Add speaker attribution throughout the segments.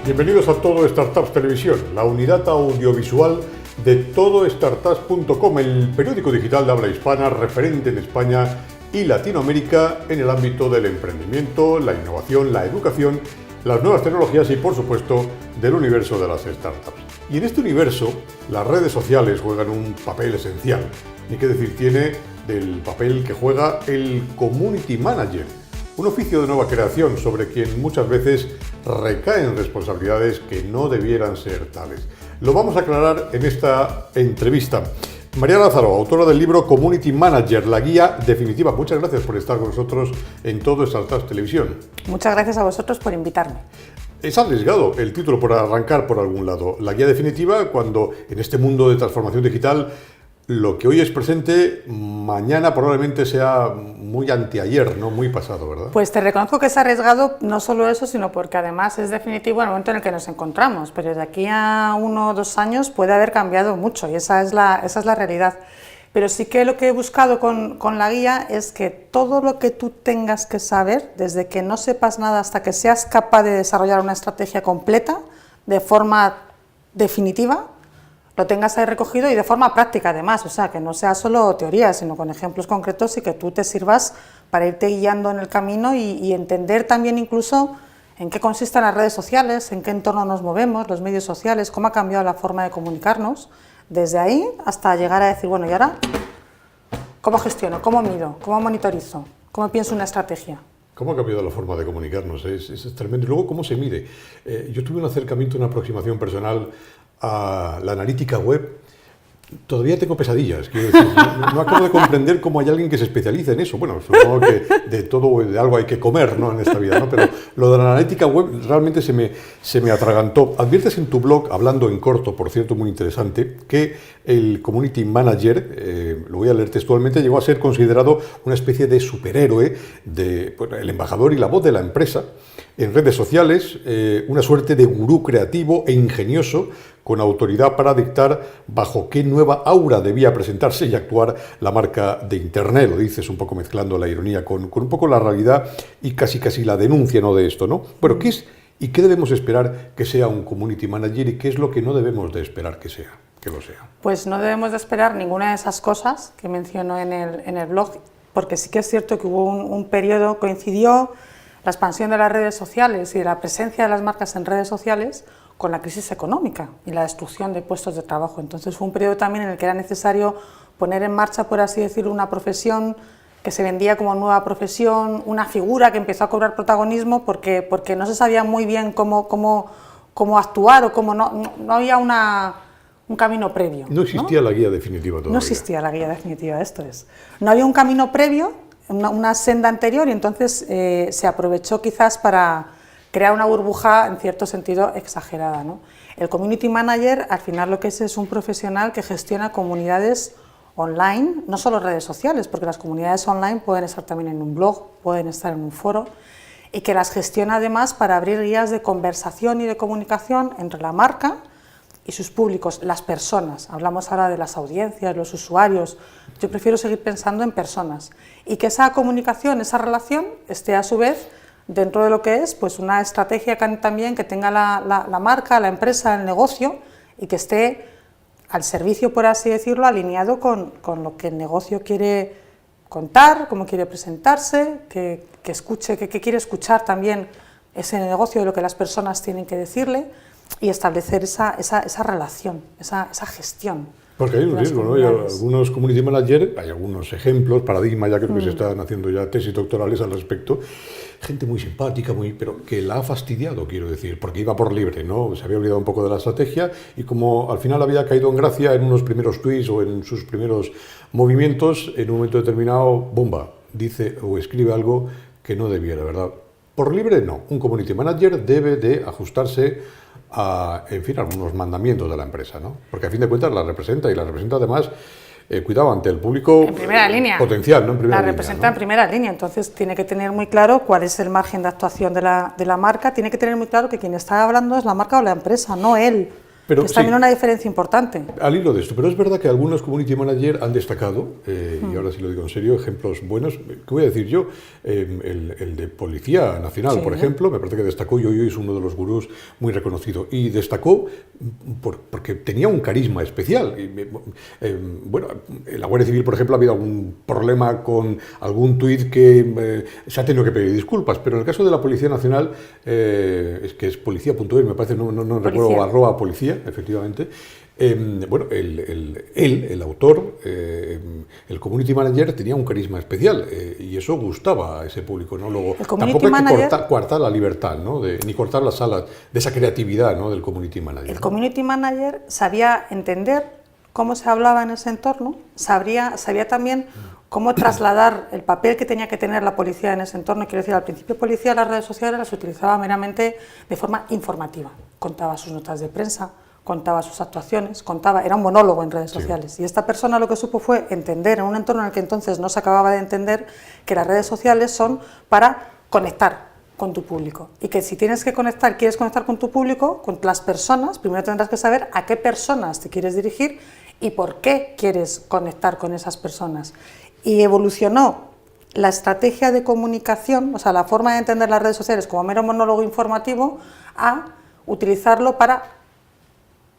Speaker 1: Bienvenidos a Todo Startups Televisión, la unidad audiovisual de todostartups.com, el periódico digital de habla hispana referente en España y Latinoamérica en el ámbito del emprendimiento, la innovación, la educación, las nuevas tecnologías y, por supuesto, del universo de las startups. Y en este universo, las redes sociales juegan un papel esencial. Ni qué decir tiene del papel que juega el Community Manager, un oficio de nueva creación sobre quien muchas veces recaen responsabilidades que no debieran ser tales. Lo vamos a aclarar en esta entrevista. María Lázaro, autora del libro Community Manager, la guía definitiva. Muchas gracias por estar con nosotros en Todo Startups Televisión.
Speaker 2: Muchas gracias a vosotros por invitarme.
Speaker 1: Es arriesgado el título por arrancar por algún lado. La guía definitiva cuando en este mundo de transformación digital lo que hoy es presente, mañana probablemente sea muy anteayer, no muy pasado, ¿verdad?
Speaker 2: Pues te reconozco que es arriesgado no solo eso, sino porque además es definitivo en el momento en el que nos encontramos, pero desde aquí a 1 o 2 años puede haber cambiado mucho y esa es la realidad. Pero sí que lo que he buscado con la guía es que todo lo que tú tengas que saber, desde que no sepas nada hasta que seas capaz de desarrollar una estrategia completa, de forma definitiva, lo tengas ahí recogido y de forma práctica además, o sea, que no sea solo teoría, sino con ejemplos concretos y que tú te sirvas para irte guiando en el camino y entender también incluso en qué consisten las redes sociales, en qué entorno nos movemos, los medios sociales, cómo ha cambiado la forma de comunicarnos, desde ahí hasta llegar a decir, bueno, ¿y ahora cómo gestiono, cómo mido, cómo monitorizo, cómo pienso una estrategia?
Speaker 1: ¿Cómo ha cambiado la forma de comunicarnos? Es tremendo. Y luego, ¿cómo se mide? Yo tuve un acercamiento, una aproximación personal a la analítica web. Todavía tengo pesadillas, quiero decir, no acabo de comprender cómo hay alguien que se especialice en eso. Bueno, supongo que de todo, de algo hay que comer, ¿no?, en esta vida, ¿no? Pero lo de la analítica web realmente se me atragantó. Adviertes en tu blog, hablando en corto, por cierto, muy interesante, que el Community Manager, lo voy a leer textualmente, llegó a ser considerado una especie de superhéroe, el embajador y la voz de la empresa en redes sociales, una suerte de gurú creativo e ingenioso, con autoridad para dictar bajo qué nueva aura debía presentarse y actuar la marca de Internet. Lo dices un poco mezclando la ironía con un poco la realidad y casi la denuncia, ¿no?, de esto, ¿no? Bueno, ¿qué es y qué debemos esperar que sea un Community Manager y qué es lo que no debemos de esperar que lo sea?
Speaker 2: Pues no debemos de esperar ninguna de esas cosas que menciono en el blog, porque sí que es cierto que hubo un periodo, coincidió la expansión de las redes sociales y de la presencia de las marcas en redes sociales con la crisis económica y la destrucción de puestos de trabajo. Entonces fue un periodo también en el que era necesario poner en marcha, por así decirlo, una profesión que se vendía como nueva profesión, una figura que empezó a cobrar protagonismo porque no se sabía muy bien cómo actuar o cómo no había un camino previo.
Speaker 1: No existía, ¿no?, la guía definitiva todavía.
Speaker 2: No existía la guía definitiva, esto es. No había un camino previo, una senda anterior, y entonces se aprovechó quizás para crear una burbuja en cierto sentido exagerada, ¿no? El Community Manager al final lo que es un profesional que gestiona comunidades online, no solo redes sociales, porque las comunidades online pueden estar también en un blog, pueden estar en un foro, y que las gestiona además para abrir guías de conversación y de comunicación entre la marca y sus públicos, las personas. Hablamos ahora de las audiencias, los usuarios. Yo prefiero seguir pensando en personas y que esa comunicación, esa relación esté a su vez dentro de lo que es pues una estrategia también que tenga la marca, la empresa, el negocio, y que esté al servicio, por así decirlo, alineado con lo que el negocio quiere contar, cómo quiere presentarse, que escuche, que quiere escuchar también ese negocio de lo que las personas tienen que decirle, y establecer esa relación, esa gestión.
Speaker 1: Porque hay un riesgo, ¿no? Hay algunos community managers, hay algunos ejemplos, paradigmas, ya creo que se están haciendo ya tesis doctorales al respecto, gente muy simpática, pero que la ha fastidiado, quiero decir, porque iba por libre, ¿no? Se había olvidado un poco de la estrategia y como al final había caído en gracia en unos primeros tweets o en sus primeros movimientos, en un momento determinado, bomba, dice o escribe algo que no debiera, ¿verdad? Por libre no, un community manager debe de ajustarse a, en fin, algunos mandamientos de la empresa, ¿no? Porque a fin de cuentas la representa y la representa además, cuidado, ante el público
Speaker 2: en primera línea.
Speaker 1: Potencial, ¿no? En primera
Speaker 2: la
Speaker 1: línea,
Speaker 2: representa, ¿no?, en primera línea, entonces tiene que tener muy claro cuál es el margen de actuación de la marca, tiene que tener muy claro que quien está hablando es la marca o la empresa, no él.
Speaker 1: Pero,
Speaker 2: es también una diferencia importante.
Speaker 1: Al hilo de esto, pero es verdad que algunos community managers han destacado, y ahora sí lo digo en serio, ejemplos buenos. ¿Qué voy a decir yo? El de Policía Nacional, por ejemplo, me parece que destacó, y hoy es uno de los gurús muy reconocido, y destacó porque tenía un carisma especial. Bueno, en la Guardia Civil, por ejemplo, ha habido algún problema con algún tuit que se ha tenido que pedir disculpas, pero en el caso de la Policía Nacional, es que es policía.es, me parece, no recuerdo, @policía, efectivamente. Bueno, el autor, el community manager, tenía un carisma especial, y eso gustaba a ese público, ¿no? Luego, tampoco hay que coartar la libertad, ¿no? Ni cortar las alas de esa creatividad, ¿no? Del community manager.
Speaker 2: El community manager sabía entender cómo se hablaba en ese entorno, sabía también cómo trasladar el papel que tenía que tener la policía en ese entorno. Quiero decir, al principio policía las redes sociales las utilizaba meramente de forma informativa, contaba sus notas de prensa, contaba sus actuaciones, era un monólogo en redes sociales. Y esta persona lo que supo fue entender, en un entorno en el que entonces no se acababa de entender, que las redes sociales son para conectar con tu público, y que si quieres conectar con tu público, con las personas, primero tendrás que saber a qué personas te quieres dirigir y por qué quieres conectar con esas personas. Y evolucionó la estrategia de comunicación, o sea, la forma de entender las redes sociales como mero monólogo informativo, a utilizarlo para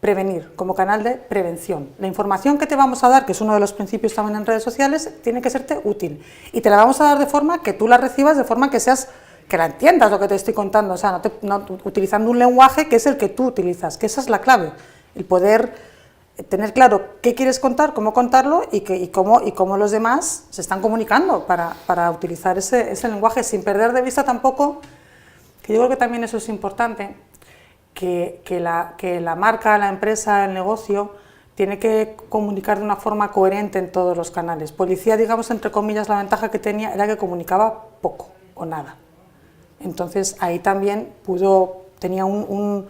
Speaker 2: prevenir, como canal de prevención. La información que te vamos a dar, que es uno de los principios también en redes sociales, tiene que serte útil, y te la vamos a dar de forma que tú la recibas, de forma que la entiendas lo que te estoy contando, o sea, no utilizando un lenguaje que es el que tú utilizas, que esa es la clave, el poder tener claro qué quieres contar, cómo contarlo, y cómo los demás se están comunicando para utilizar ese lenguaje, sin perder de vista tampoco, que yo creo que también eso es importante, que la marca, la empresa, el negocio tiene que comunicar de una forma coherente en todos los canales. Policía, digamos, entre comillas, la ventaja que tenía era que comunicaba poco o nada. Entonces ahí también tenía un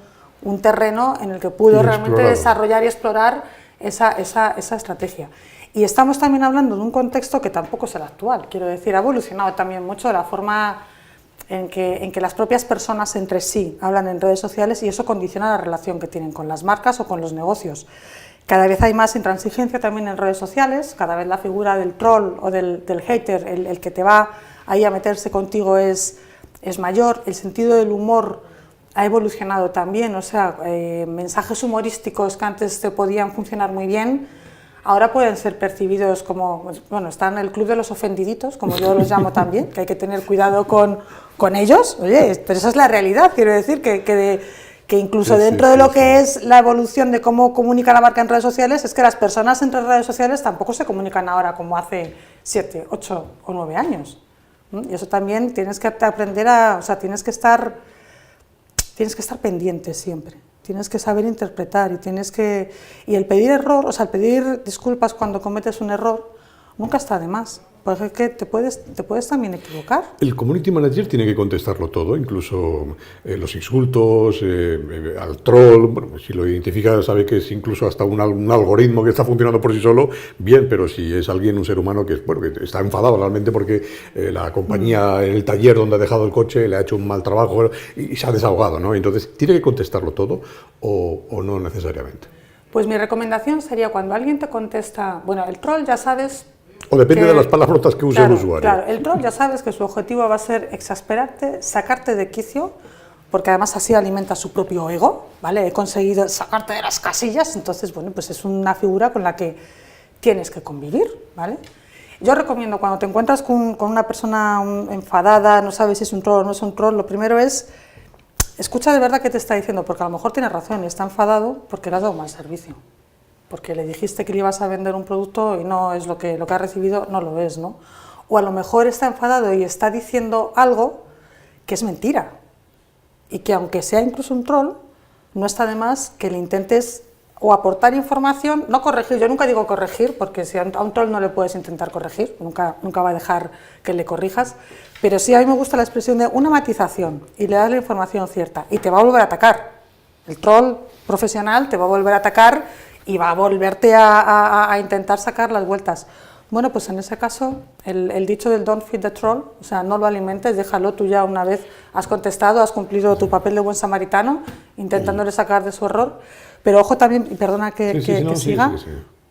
Speaker 2: terreno en el que pudo realmente desarrollar y explorar esa estrategia. Y estamos también hablando de un contexto que tampoco es el actual, quiero decir, ha evolucionado también mucho la forma en que las propias personas entre sí hablan en redes sociales, y eso condiciona la relación que tienen con las marcas o con los negocios. Cada vez hay más intransigencia también en redes sociales, cada vez la figura del troll o del hater, el que te va ahí a meterse contigo es mayor, el sentido del humor ha evolucionado también, o sea, mensajes humorísticos que antes te podían funcionar muy bien, ahora pueden ser percibidos como, bueno, está en el club de los ofendiditos, como yo los llamo también, que hay que tener cuidado con ellos, oye, pero esa es la realidad, quiero decir, que incluso dentro de lo que es la evolución de cómo comunica la marca en redes sociales, es que las personas entre redes sociales tampoco se comunican ahora como hace 7, 8 o 9 años. Y eso también tienes que aprender o sea, tienes que estar pendiente siempre, tienes que saber interpretar, y el pedir error, o sea, el pedir disculpas cuando cometes un error, nunca está de más, porque es que te puedes también equivocar.
Speaker 1: El community manager tiene que contestarlo todo, incluso los insultos, al troll. Bueno, si lo identifica, sabe que es incluso hasta un algoritmo que está funcionando por sí solo, bien, pero si es alguien, un ser humano que está enfadado realmente porque la compañía en el taller donde ha dejado el coche le ha hecho un mal trabajo y se ha desahogado, ¿no? Entonces, ¿tiene que contestarlo todo o no necesariamente?
Speaker 2: Pues mi recomendación sería, cuando alguien te contesta, bueno, el troll ya sabes...
Speaker 1: O depende de las palabrotas que use el usuario.
Speaker 2: Claro, el troll ya sabes que su objetivo va a ser exasperarte, sacarte de quicio, porque además así alimenta su propio ego, ¿vale? He conseguido sacarte de las casillas, entonces, bueno, pues es una figura con la que tienes que convivir, ¿vale? Yo recomiendo, cuando te encuentras con una persona enfadada, no sabes si es un troll o no es un troll, lo primero es, escucha de verdad qué te está diciendo, porque a lo mejor tiene razón y está enfadado porque le has dado un mal servicio, porque le dijiste que le ibas a vender un producto y no es lo que ha recibido, no lo es, ¿no? O a lo mejor está enfadado y está diciendo algo que es mentira, y que aunque sea incluso un troll, no está de más que le intentes o aportar información, no corregir, yo nunca digo corregir, porque si a un troll no le puedes intentar corregir, nunca va a dejar que le corrijas, pero sí a mí me gusta la expresión de una matización, y le das la información cierta, y te va a volver a atacar. El troll profesional te va a volver a atacar y va a volverte a intentar sacar las vueltas. Bueno, pues en ese caso, el dicho del don't feed the troll, o sea, no lo alimentes, déjalo, tú ya una vez has contestado, has cumplido tu papel de buen samaritano, intentándole sacar de su error, pero ojo también, y perdona que siga,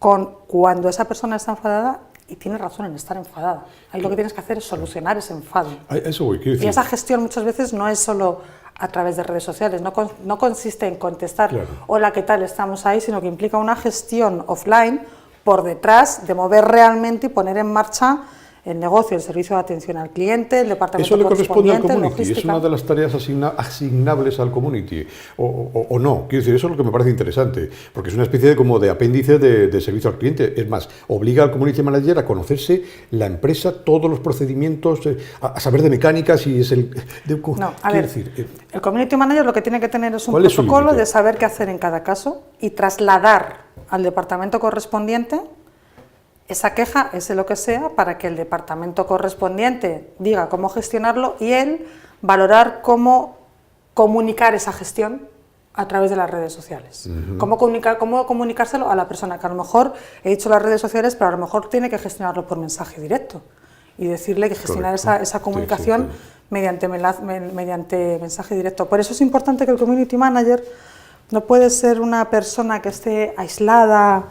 Speaker 2: con cuando esa persona está enfadada, y tiene razón en estar enfadada, ahí lo que tienes que hacer es solucionar ese enfado.
Speaker 1: Eso voy, quiero decir.
Speaker 2: Y esa gestión muchas veces no es solo a través de redes sociales, no consiste en contestar, claro, hola, ¿qué tal? Estamos ahí, sino que implica una gestión offline por detrás de mover realmente y poner en marcha el negocio, el servicio de atención al cliente, el departamento correspondiente,
Speaker 1: eso le corresponde al community,
Speaker 2: logística.
Speaker 1: Es una de las tareas asignables al community, o no, quiero decir, eso es lo que me parece interesante, porque es una especie de, como de apéndice de servicio al cliente, es más, obliga al community manager a conocerse la empresa, todos los procedimientos, a saber de mecánica, si es el...
Speaker 2: No, a ver, el community manager lo que tiene que tener es un protocolo de saber qué hacer en cada caso y trasladar al departamento correspondiente esa queja, ese lo que sea, para que el departamento correspondiente diga cómo gestionarlo y él valorar cómo comunicar esa gestión a través de las redes sociales. Cómo comunicárselo a la persona, que a lo mejor, he dicho las redes sociales, pero a lo mejor tiene que gestionarlo por mensaje directo y decirle que gestionar esa comunicación mediante mensaje directo. Por eso es importante que el community manager no puede ser una persona que esté aislada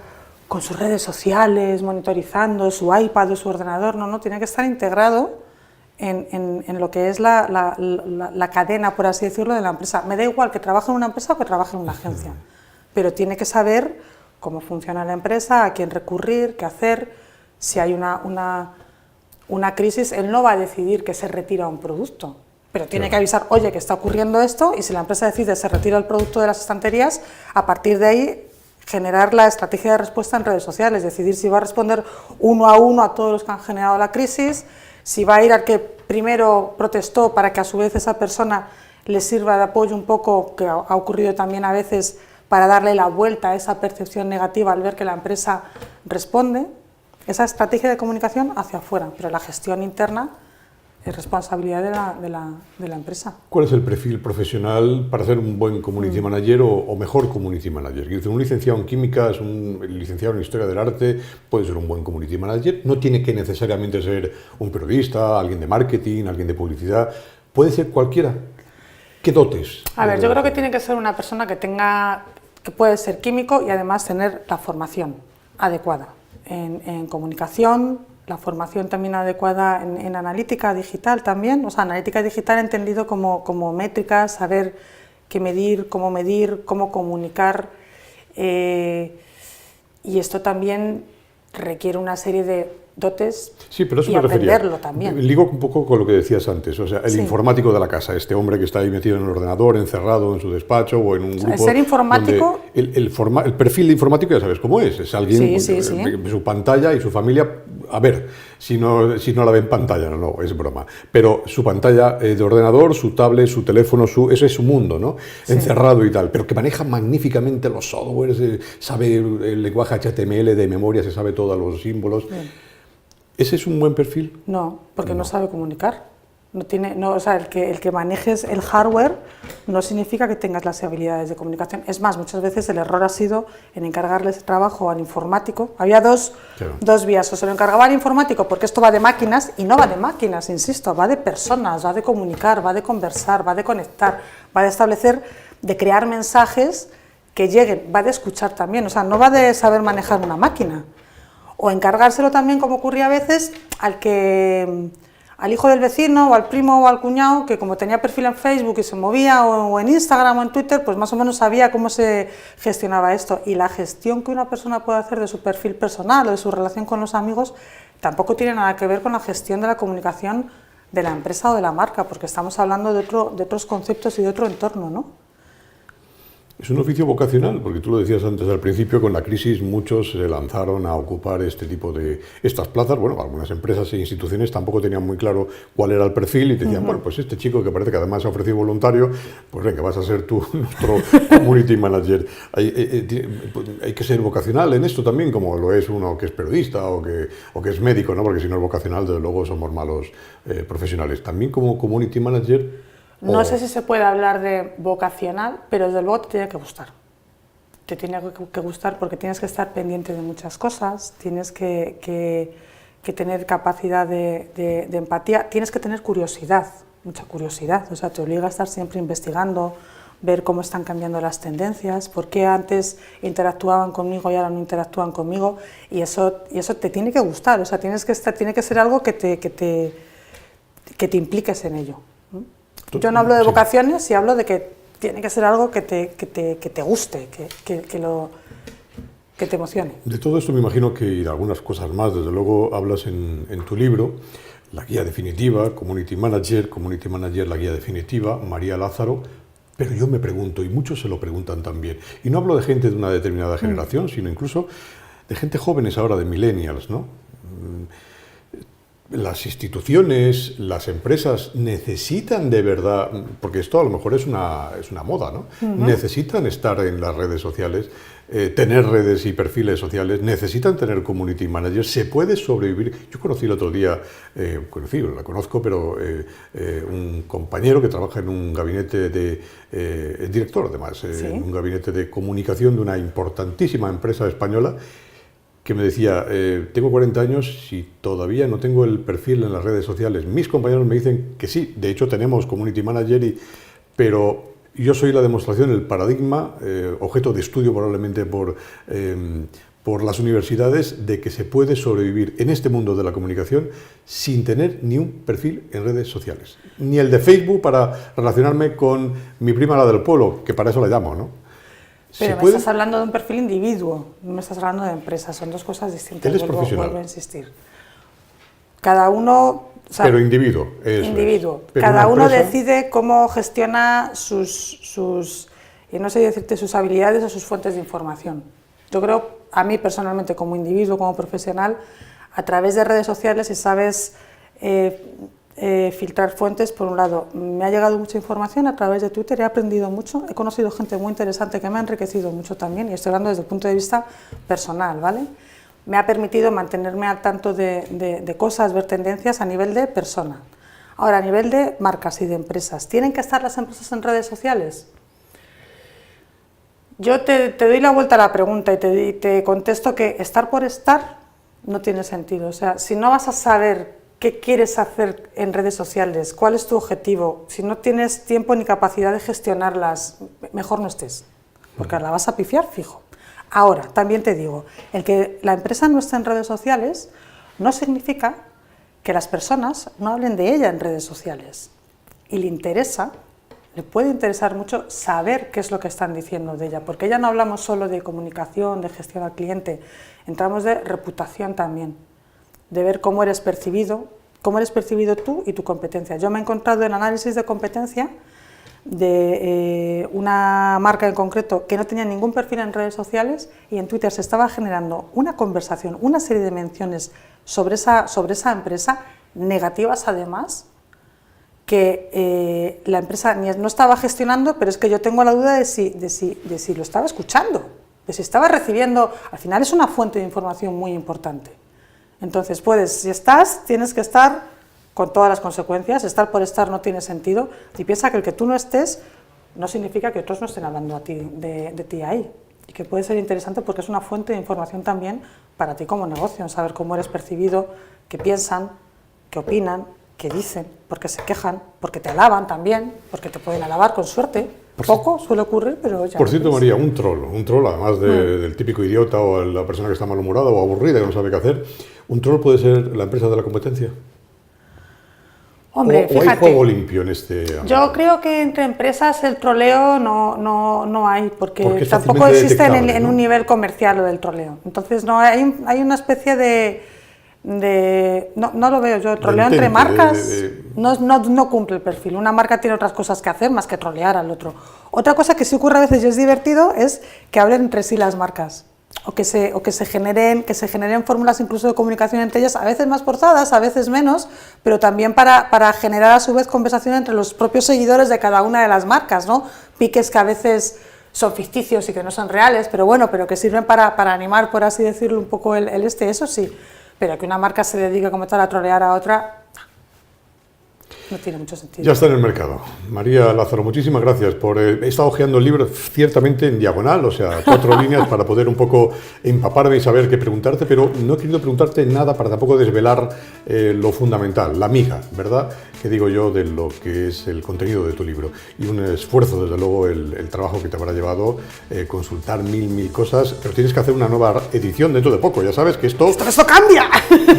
Speaker 2: con sus redes sociales, monitorizando su iPad o su ordenador, no, tiene que estar integrado en lo que es la cadena, por así decirlo, de la empresa. Me da igual que trabaje en una empresa o que trabaje en una agencia, pero tiene que saber cómo funciona la empresa, a quién recurrir, qué hacer. Si hay una crisis, él no va a decidir que se retira un producto, pero tiene que avisar, oye, que está ocurriendo esto, y si la empresa decide se retira el producto de las estanterías, a partir de ahí generar la estrategia de respuesta en redes sociales, decidir si va a responder uno a todos los que han generado la crisis, si va a ir al que primero protestó para que a su vez esa persona le sirva de apoyo un poco, que ha ocurrido también a veces, para darle la vuelta a esa percepción negativa al ver que la empresa responde. Esa estrategia de comunicación hacia afuera, pero la gestión interna es responsabilidad de la empresa.
Speaker 1: ¿Cuál es el perfil profesional para ser un buen community manager o mejor community manager? Un licenciado en química, es un licenciado en historia del arte, puede ser un buen community manager, no tiene que necesariamente ser un periodista, alguien de marketing, alguien de publicidad, puede ser cualquiera. ¿Qué dotes?
Speaker 2: A ver, yo creo que tiene que ser una persona que puede ser químico y además tener la formación adecuada en comunicación, la formación también adecuada en analítica digital también, o sea, analítica digital entendido como métricas, saber qué medir, cómo comunicar, y esto también requiere una serie de dotes.
Speaker 1: Sí, pero eso
Speaker 2: y
Speaker 1: me refería.
Speaker 2: Aprenderlo también.
Speaker 1: Ligo un poco con lo que decías antes, o sea, el informático de la casa, este hombre que está ahí metido en el ordenador, encerrado en su despacho o en un grupo.
Speaker 2: El ser informático.
Speaker 1: El perfil de informático ya sabes cómo es alguien su pantalla y su familia. A ver, si no la ve en pantalla, no, es broma. Pero su pantalla de ordenador, su tablet, su teléfono, ese es su mundo, ¿no? Sí. Encerrado y tal, pero que maneja magníficamente los softwares, sabe el lenguaje HTML de memoria, se sabe todos los símbolos. Sí. ¿Ese es un buen perfil?
Speaker 2: No, porque no sabe comunicar. O sea, el que manejes el hardware no significa que tengas las habilidades de comunicación. Es más, muchas veces el error ha sido en encargarle ese trabajo al informático. Había dos vías, o se lo encargaba al informático porque esto va de máquinas, y no va de máquinas, insisto, va de personas, va de comunicar, va de conversar, va de conectar, va de establecer, de crear mensajes que lleguen, va de escuchar también, o sea, no va de saber manejar una máquina. O encargárselo también, como ocurría a veces, al hijo del vecino o al primo o al cuñado, que como tenía perfil en Facebook y se movía, o en Instagram o en Twitter, pues más o menos sabía cómo se gestionaba esto. Y la gestión que una persona puede hacer de su perfil personal o de su relación con los amigos tampoco tiene nada que ver con la gestión de la comunicación de la empresa o de la marca, porque estamos hablando de otros conceptos y de otro entorno, ¿no?
Speaker 1: Es un oficio vocacional, porque tú lo decías antes al principio, con la crisis muchos se lanzaron a ocupar estas plazas. Bueno, algunas empresas e instituciones tampoco tenían muy claro cuál era el perfil y te decían, bueno, pues este chico que parece que además se ha ofrecido voluntario, pues venga, vas a ser tú nuestro community manager. Hay que ser vocacional en esto también, como lo es uno que es periodista o que es médico, ¿no? Porque si no es vocacional, desde luego somos malos profesionales. También como community manager.
Speaker 2: No sé si se puede hablar de vocacional, pero desde luego te tiene que gustar. Te tiene que gustar porque tienes que estar pendiente de muchas cosas, tienes que que tener capacidad de empatía, tienes que tener curiosidad, mucha curiosidad, o sea, te obliga a estar siempre investigando, ver cómo están cambiando las tendencias, por qué antes interactuaban conmigo y ahora no interactúan conmigo, y eso te tiene que gustar, o sea, tiene que ser algo que te impliques en ello. Yo no hablo de vocaciones, sí hablo de que tiene que ser algo que te guste, que te emocione.
Speaker 1: De todo esto me imagino que, y de algunas cosas más, desde luego hablas en tu libro, la guía definitiva, Community Manager, la guía definitiva, María Lázaro. Pero yo me pregunto, y muchos se lo preguntan también, y no hablo de gente de una determinada generación, sino incluso de gente jóvenes ahora, de millennials, ¿no? Las instituciones, las empresas necesitan de verdad, porque esto a lo mejor es una moda, ¿no? Necesitan estar en las redes sociales, tener redes y perfiles sociales, necesitan tener community managers, se puede sobrevivir. Yo conocí el otro día, la conozco, pero un compañero que trabaja en un gabinete el director además,
Speaker 2: ¿Sí?
Speaker 1: en un gabinete de comunicación de una importantísima empresa española, que me decía, tengo 40 años y todavía no tengo el perfil en las redes sociales. Mis compañeros me dicen que sí, de hecho tenemos community manager, pero yo soy la demostración, el paradigma, objeto de estudio probablemente por las universidades, de que se puede sobrevivir en este mundo de la comunicación sin tener ni un perfil en redes sociales. Ni el de Facebook para relacionarme con mi prima la del pueblo, que para eso la llamo, ¿no?
Speaker 2: Pero me estás hablando de un perfil individuo, no me estás hablando de empresa, son dos cosas distintas.
Speaker 1: Él es profesional.
Speaker 2: Vuelvo a insistir. Cada uno... O sea,
Speaker 1: pero individuo.
Speaker 2: Individuo.
Speaker 1: Pero
Speaker 2: cada uno
Speaker 1: empresa...
Speaker 2: decide cómo gestiona y no sé decirte, sus habilidades o sus fuentes de información. Yo creo, a mí personalmente, como individuo, como profesional, a través de redes sociales, si sabes filtrar fuentes, por un lado, me ha llegado mucha información a través de Twitter, he aprendido mucho, he conocido gente muy interesante que me ha enriquecido mucho también, y estoy hablando desde el punto de vista personal, ¿vale? Me ha permitido mantenerme al tanto de cosas, ver tendencias a nivel de persona. Ahora, a nivel de marcas y de empresas, ¿tienen que estar las empresas en redes sociales? Yo te doy la vuelta a la pregunta y te contesto que estar por estar no tiene sentido. O sea, si no vas a saber qué quieres hacer en redes sociales, cuál es tu objetivo, si no tienes tiempo ni capacidad de gestionarlas, mejor no estés, porque la vas a pifiar fijo. Ahora, también te digo, el que la empresa no esté en redes sociales no significa que las personas no hablen de ella en redes sociales. Y le puede interesar mucho saber qué es lo que están diciendo de ella, porque ya no hablamos solo de comunicación, de gestión al cliente, entramos de reputación también, de ver cómo eres percibido tú y tu competencia. Yo me he encontrado en análisis de competencia de una marca en concreto que no tenía ningún perfil en redes sociales y en Twitter se estaba generando una conversación, una serie de menciones sobre esa empresa, negativas además, que la empresa no estaba gestionando, pero es que yo tengo la duda de si lo estaba escuchando, de si estaba recibiendo. Al final es una fuente de información muy importante. Entonces, si tienes que estar con todas las consecuencias. Estar por estar no tiene sentido. Y piensa que el que tú no estés no significa que otros no estén hablando de ti ahí. Y que puede ser interesante porque es una fuente de información también para ti como negocio, saber cómo eres percibido, qué piensan, qué opinan, qué dicen, porque se quejan, porque te alaban también, porque te pueden alabar con suerte. Poco suele ocurrir, pero ya.
Speaker 1: Por cierto, María, un troll además del típico idiota o la persona que está malhumorada o aburrida y no sabe qué hacer, ¿un troll puede ser la empresa de la competencia?
Speaker 2: Hombre,
Speaker 1: fíjate, ¿o hay juego limpio en este ámbito?
Speaker 2: Yo creo que entre empresas el troleo no hay, porque tampoco existe en un nivel comercial lo del troleo. Entonces no hay una especie de no lo veo yo, el troleo entre marcas no cumple el perfil. Una marca tiene otras cosas que hacer más que trolear al otro. Otra cosa que sí ocurre a veces y es divertido es que hablen entre sí las marcas. O que se generen fórmulas incluso de comunicación entre ellas, a veces más forzadas, a veces menos, pero también para generar a su vez conversación entre los propios seguidores de cada una de las marcas, ¿no? Piques que a veces son ficticios y que no son reales, pero bueno, pero que sirven para animar, por así decirlo, un poco eso sí, pero que una marca se dedique como tal a trolear a otra. no tiene mucho sentido.
Speaker 1: Ya está en el mercado. María Lázaro, muchísimas gracias por... he estado hojeando el libro ciertamente en diagonal, o sea, 4 líneas para poder un poco empaparme y saber qué preguntarte, pero no he querido preguntarte nada para tampoco desvelar lo fundamental, la miga, ¿verdad?, que digo yo, de lo que es el contenido de tu libro. Y un esfuerzo, desde luego, el trabajo que te habrá llevado, consultar mil cosas, pero tienes que hacer una nueva edición dentro de poco. Ya sabes que esto
Speaker 2: cambia.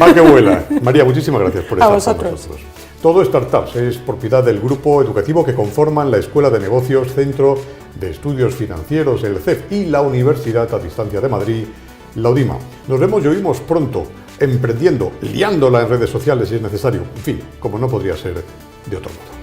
Speaker 1: Va que vuela. María, muchísimas gracias por estar
Speaker 2: vosotros.
Speaker 1: con nosotros. Todo Startups es propiedad del grupo educativo que conforman la Escuela de Negocios, Centro de Estudios Financieros, el CEF, y la Universidad a Distancia de Madrid, la UDIMA. Nos vemos y oímos pronto, emprendiendo, liándola en redes sociales si es necesario, en fin, como no podría ser de otro modo.